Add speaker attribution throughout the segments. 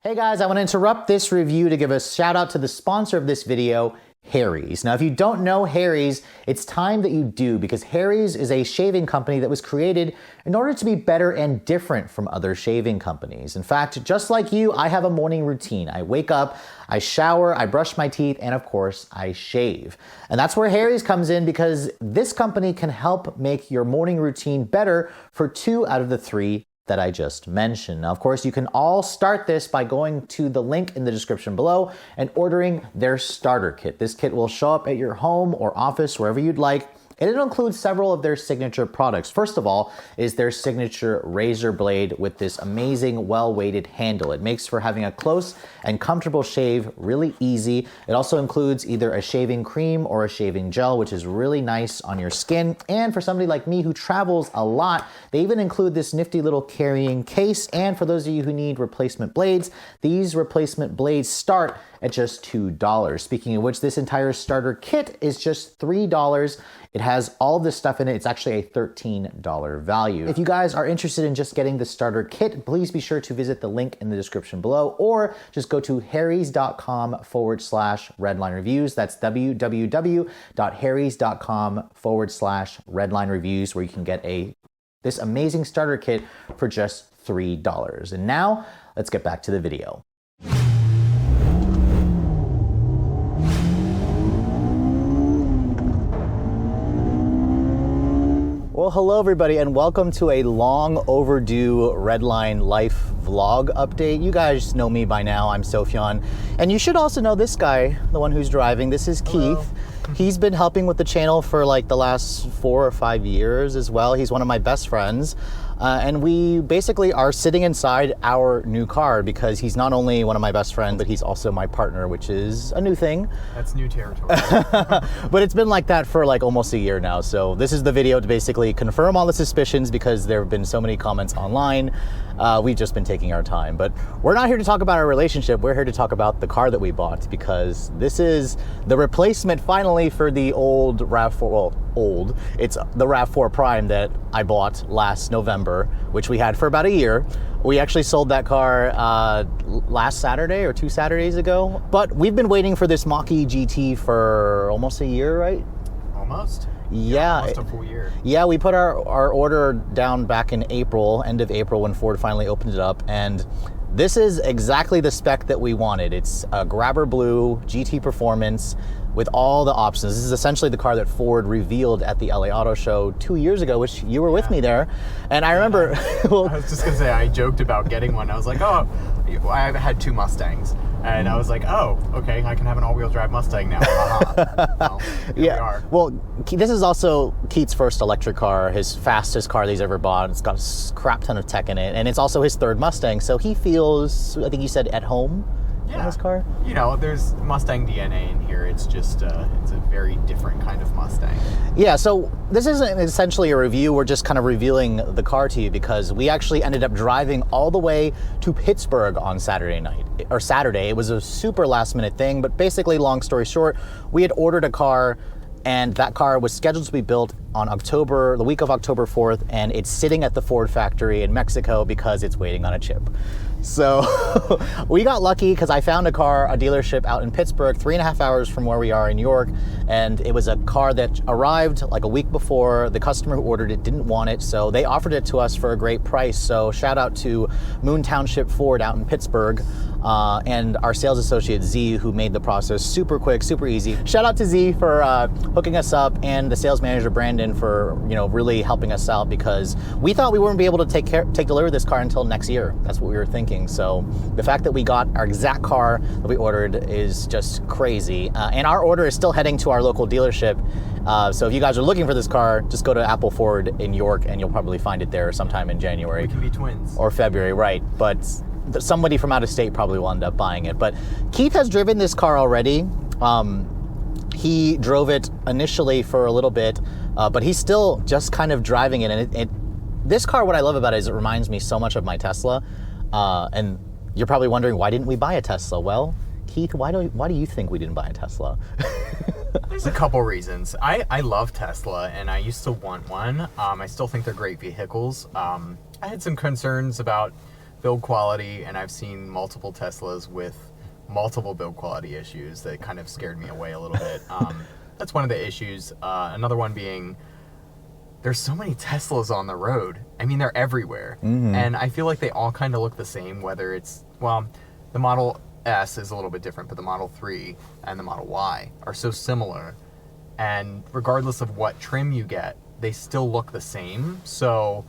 Speaker 1: Hey guys, I want to interrupt this review to give a shout out to the sponsor of this video, Harry's. Now, if you don't know Harry's, it's time that you do, because Harry's is a shaving company that was created in order to be better and different from other shaving companies. In fact, just like you, I have a morning routine. I wake up, I shower, I brush my teeth, and of course, I shave. And that's where Harry's comes in, because this company can help make your morning routine better for 2 out of the 3 that I just mentioned. Now, of course, you can all start this by going to the link in the description below and ordering their starter kit. This kit will show up at your home or office, wherever you'd like, and it includes several of their signature products. First of all is their signature razor blade with this amazing well-weighted handle. It makes for having a close and comfortable shave really easy. It also includes either a shaving cream or a shaving gel, which is really nice on your skin. And for somebody like me who travels a lot, they even include this nifty little carrying case. And for those of you who need replacement blades, these replacement blades start at just $2. Speaking of which, this entire starter kit is just $3. It has all this stuff in it. It's actually a $13 value. If you guys are interested in just getting the starter kit, please be sure to visit the link in the description below, or just go to harrys.com/redline reviews. That's www.harrys.com/redline reviews, where you can get this amazing starter kit for just $3. And now let's get back to the video. Well, hello everybody, and welcome to a long overdue Redline life vlog update. You guys know me by now, I'm Sofyan, and you should also know this guy, the one who's driving. This is Keith. He's been helping with the channel for like the last 4 or 5 years as well. He's one of my best friends. And we basically are sitting inside our new car because he's not only one of my best friends, but he's also my partner, which is a new thing.
Speaker 2: That's new territory.
Speaker 1: But it's been like that for like almost a year now. So this is the video to basically confirm all the suspicions, because there have been so many comments online. We've just been taking our time. But we're not here to talk about our relationship. We're here to talk about the car that we bought, because this is the replacement finally for the old RAV4, well, old. It's the RAV4 Prime that I bought last November, which we had for about a year. We actually sold that car last Saturday or 2 Saturdays ago. But we've been waiting for this Mach E GT for almost a year, right?
Speaker 2: Almost?
Speaker 1: Yeah.
Speaker 2: Almost a full year.
Speaker 1: Yeah, we put our order down back in April, end of April, when Ford finally opened it up. And this is exactly the spec that we wanted. It's a grabber blue GT performance with all the options. This is essentially the car that Ford revealed at the LA Auto Show 2 years ago, which you were with me there. And I remember...
Speaker 2: Well, I was just gonna say, I joked about getting one. I was like, oh, I had 2 Mustangs. And I was like, oh, okay, I can have an all-wheel drive Mustang now. Well, here we are.
Speaker 1: Well, this is also Keith's first electric car, his fastest car that he's ever bought. It's got a crap ton of tech in it, and it's also his 3rd Mustang, so he feels, I think you said, at home in this car?
Speaker 2: You know, there's Mustang DNA in here. It's just, it's a very different kind of Mustang.
Speaker 1: Yeah, so this isn't essentially a review. We're just kind of revealing the car to you, because we actually ended up driving all the way to Pittsburgh on Saturday night, or Saturday. It was a super last minute thing, but basically, long story short, we had ordered a car, and that car was scheduled to be built on the week of October 4th, and it's sitting at the Ford factory in Mexico because it's waiting on a chip. So we got lucky, because I found a dealership out in Pittsburgh, 3.5 hours from where we are in New York, and it was a car that arrived like a week before. The customer who ordered it didn't want it, so they offered it to us for a great price. So shout out to Moon Township Ford out in Pittsburgh, and our sales associate Z, who made the process super quick, super easy. Shout out to Z for hooking us up, and the sales manager Brandon for really helping us out, because we thought we wouldn't be able to take delivery of this car until next year. That's what we were thinking. So the fact that we got our exact car that we ordered is just crazy. And our order is still heading to our local dealership. So if you guys are looking for this car, just go to Apple Ford in York, and you'll probably find it there sometime in January.
Speaker 2: We can be twins.
Speaker 1: Or February, right. But somebody from out of state probably will end up buying it. But Keith has driven this car already. He drove it initially for a little bit, but he's still just kind of driving it. And this car, what I love about it is it reminds me so much of my Tesla. And you're probably wondering, why didn't we buy a Tesla? Well, Keith, why do you think we didn't buy a Tesla?
Speaker 2: There's a couple reasons. I love Tesla, and I used to want one. I still think they're great vehicles. I had some concerns about build quality, and I've seen multiple Teslas with multiple build quality issues that kind of scared me away a little bit. That's one of the issues. Another one being, there's so many Teslas on the road. I mean, they're everywhere. And I feel like they all kind of look the same, whether it's, well, the Model S is a little bit different, but the Model 3 and the Model Y are so similar. And regardless of what trim you get, they still look the same. So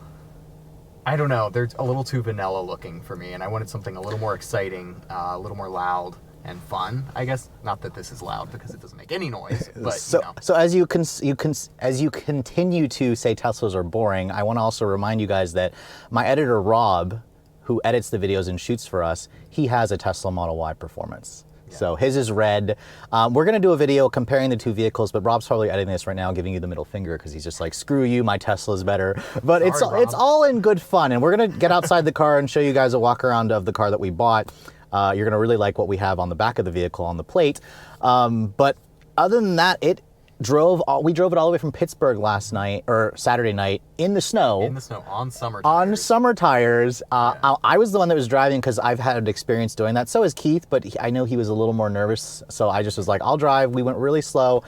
Speaker 2: I don't know, they're a little too vanilla looking for me, and I wanted something a little more exciting, a little more loud and fun, I guess. Not that this is loud because it doesn't make any noise, but
Speaker 1: So as you continue to say Teslas are boring, I want to also remind you guys that my editor Rob, who edits the videos and shoots for us, he has a Tesla Model Y Performance. Yeah. So his is red. We're going to do a video comparing the two vehicles, but Rob's probably editing this right now, giving you the middle finger because he's just like, screw you, my Tesla's better. But
Speaker 2: Sorry,
Speaker 1: it's all in good fun, and we're going to get outside the car and show you guys a walk around of the car that we bought. You're going to really like what we have on the back of the vehicle on the plate. But other than that, we drove it all the way from Pittsburgh last night, or Saturday night, in the snow.
Speaker 2: In the snow, on summer tires.
Speaker 1: On summer tires. I was the one that was driving because I've had experience doing that. So is Keith, but I know he was a little more nervous. So I just was like, I'll drive. We went really slow,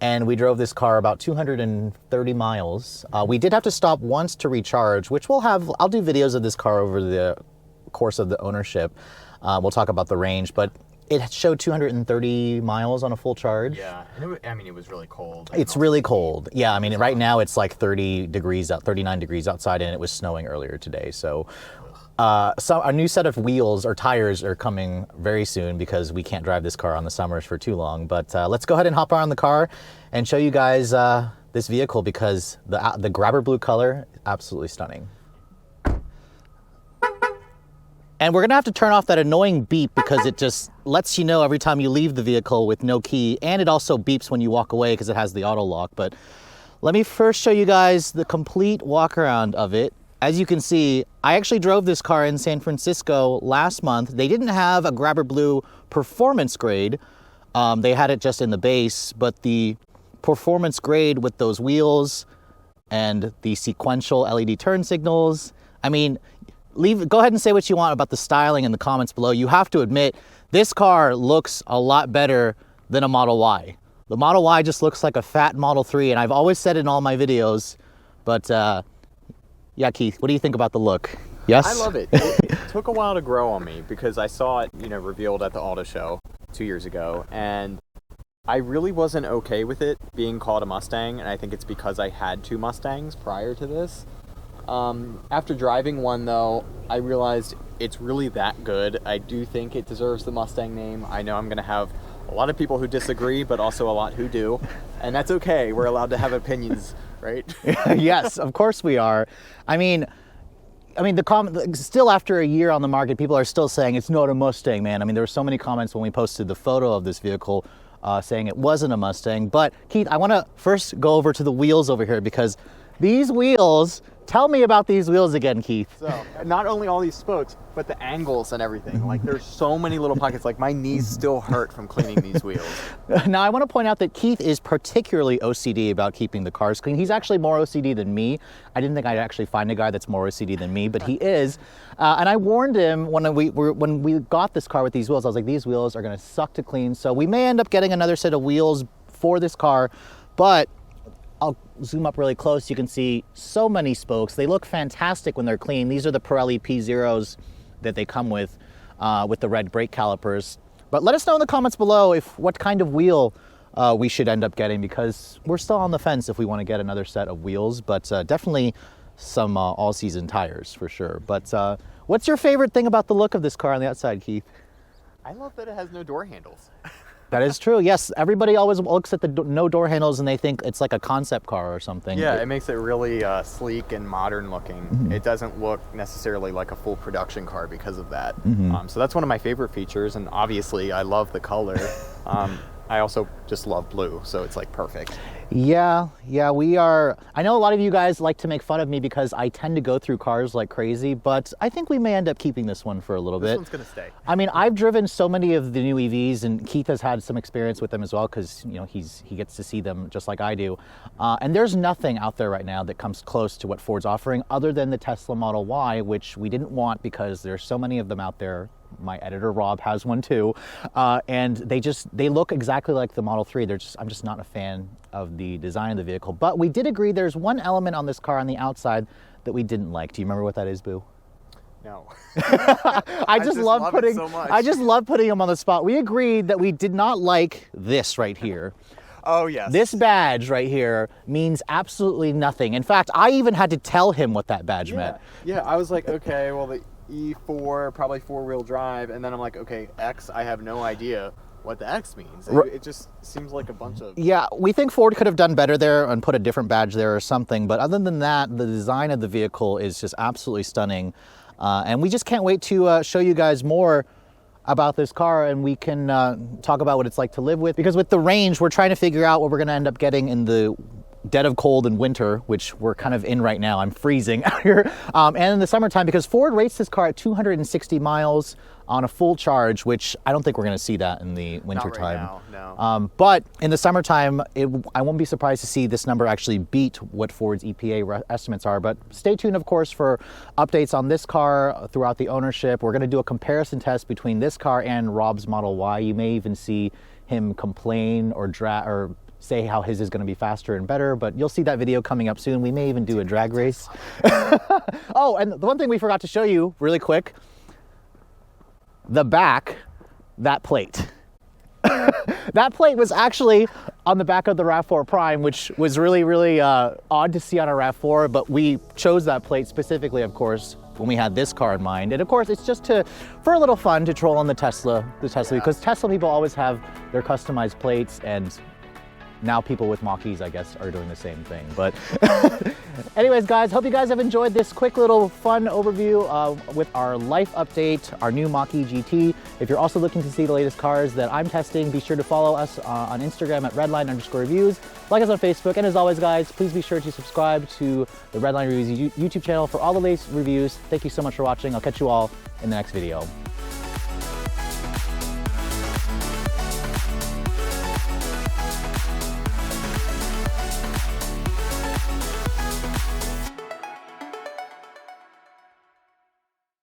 Speaker 1: and we drove this car about 230 miles. We did have to stop once to recharge, which I'll do videos of this car over the course of the ownership. We'll talk about the range, but it showed 230 miles on a full charge.
Speaker 2: Yeah, and it was really cold.
Speaker 1: It's really cold. Yeah, I mean, right now it's like 39 degrees outside, and it was snowing earlier today. So a new set of wheels or tires are coming very soon because we can't drive this car on the summers for too long. But let's go ahead and hop around the car and show you guys this vehicle because the grabber blue color, absolutely stunning. And we're gonna have to turn off that annoying beep because it just lets you know every time you leave the vehicle with no key, and it also beeps when you walk away because it has the auto lock. But let me first show you guys the complete walk around of it. As you can see, I actually drove this car in San Francisco last month. They didn't have a grabber blue performance grade. They had it just in the base, but the performance grade with those wheels and the sequential LED turn signals, I mean, go ahead and say what you want about the styling in the comments below. You have to admit, this car looks a lot better than a Model Y. The Model Y just looks like a fat Model 3, and I've always said it in all my videos, but yeah, Keith, what do you think about the look? Yes?
Speaker 2: I love it. It took a while to grow on me because I saw it, revealed at the auto show 2 years ago, and I really wasn't okay with it being called a Mustang, and I think it's because I had two Mustangs prior to this. After driving one, though, I realized it's really that good. I do think it deserves the Mustang name. I know I'm going to have a lot of people who disagree, but also a lot who do, and that's okay. We're allowed to have opinions, right?
Speaker 1: Yes, of course we are. I mean, still after a year on the market, people are still saying it's not a Mustang, man. I mean, there were so many comments when we posted the photo of this vehicle saying it wasn't a Mustang. But Keith, I want to first go over to the wheels over here because these wheels, tell me about these wheels again, Keith.
Speaker 2: So, not only all these spokes, but the angles and everything. Like, there's so many little pockets. Like, my knees still hurt from cleaning these wheels.
Speaker 1: Now, I want to point out that Keith is particularly OCD about keeping the cars clean. He's actually more OCD than me. I didn't think I'd actually find a guy that's more OCD than me, but he is. And I warned him when we got this car with these wheels. I was like, these wheels are going to suck to clean. So we may end up getting another set of wheels for this car, but I'll zoom up really close. You can see so many spokes. They look fantastic when they're clean. These are the Pirelli P0s that they come with the red brake calipers. But let us know in the comments below what kind of wheel we should end up getting, because we're still on the fence if we want to get another set of wheels, but definitely some all-season tires for sure. But what's your favorite thing about the look of this car on the outside, Keith?
Speaker 2: I love that it has no door handles.
Speaker 1: That is true. Yes, everybody always looks at the no door handles and they think it's like a concept car or something.
Speaker 2: Yeah, it makes it really sleek and modern looking. Mm-hmm. It doesn't look necessarily like a full production car because of that. Mm-hmm. So that's one of my favorite features, and obviously I love the color. I also just love blue, so it's like perfect.
Speaker 1: Yeah, we are. I know a lot of you guys like to make fun of me because I tend to go through cars like crazy, but I think we may end up keeping this one for a little bit.
Speaker 2: This one's gonna stay.
Speaker 1: I mean, I've driven so many of the new EVs, and Keith has had some experience with them as well because, you know, he gets to see them just like I do. And there's nothing out there right now that comes close to what Ford's offering other than the Tesla Model Y, which we didn't want because there's so many of them out there. My editor Rob has one too, and they look exactly like the Model 3. I'm just not a fan of the design of the vehicle. But we did agree there's one element on this car on the outside that we didn't like. Do you remember what that is, Boo?
Speaker 2: No.
Speaker 1: I just love putting
Speaker 2: it so much.
Speaker 1: I just love putting him on the spot. We agreed that we did not like this right here.
Speaker 2: Oh yes.
Speaker 1: This badge right here means absolutely nothing. In fact, I even had to tell him what that badge meant.
Speaker 2: Yeah, I was like, okay, well the E4, probably four-wheel drive, and then I'm like, okay, X, I have no idea what the X means. It just seems like a bunch of...
Speaker 1: Yeah, we think Ford could have done better there and put a different badge there or something, but other than that, the design of the vehicle is just absolutely stunning. And we just can't wait to show you guys more about this car, and we can talk about what it's like to live with. Because with the range, we're trying to figure out what we're gonna end up getting in the dead of cold and winter, which we're kind of in right now. I'm freezing out here. And in the summertime, because Ford rates this car at 260 miles on a full charge, which I don't think we're going to see that in the winter time.
Speaker 2: Not right now, no.
Speaker 1: But in the summertime, I won't be surprised to see this number actually beat what Ford's EPA estimates are. But stay tuned, of course, for updates on this car throughout the ownership. We're going to do a comparison test between this car and Rob's Model Y. You may even see him complain or say how his is going to be faster and better, but you'll see that video coming up soon. We may even do a drag race. Oh, and the one thing we forgot to show you really quick, the back, that plate. That plate was actually on the back of the RAV4 Prime, which was really, really odd to see on a RAV4, but we chose that plate specifically, of course, when we had this car in mind. And of course, it's just for a little fun to troll on the Tesla, because Tesla people always have their customized plates, and now people with Mach E's, I guess, are doing the same thing. But anyways, guys, hope you guys have enjoyed this quick little fun overview with our life update, our new Mach E GT. If you're also looking to see the latest cars that I'm testing, be sure to follow us on Instagram at redline_reviews. Like us on Facebook. And as always, guys, please be sure to subscribe to the Redline Reviews YouTube channel for all the latest reviews. Thank you so much for watching. I'll catch you all in the next video.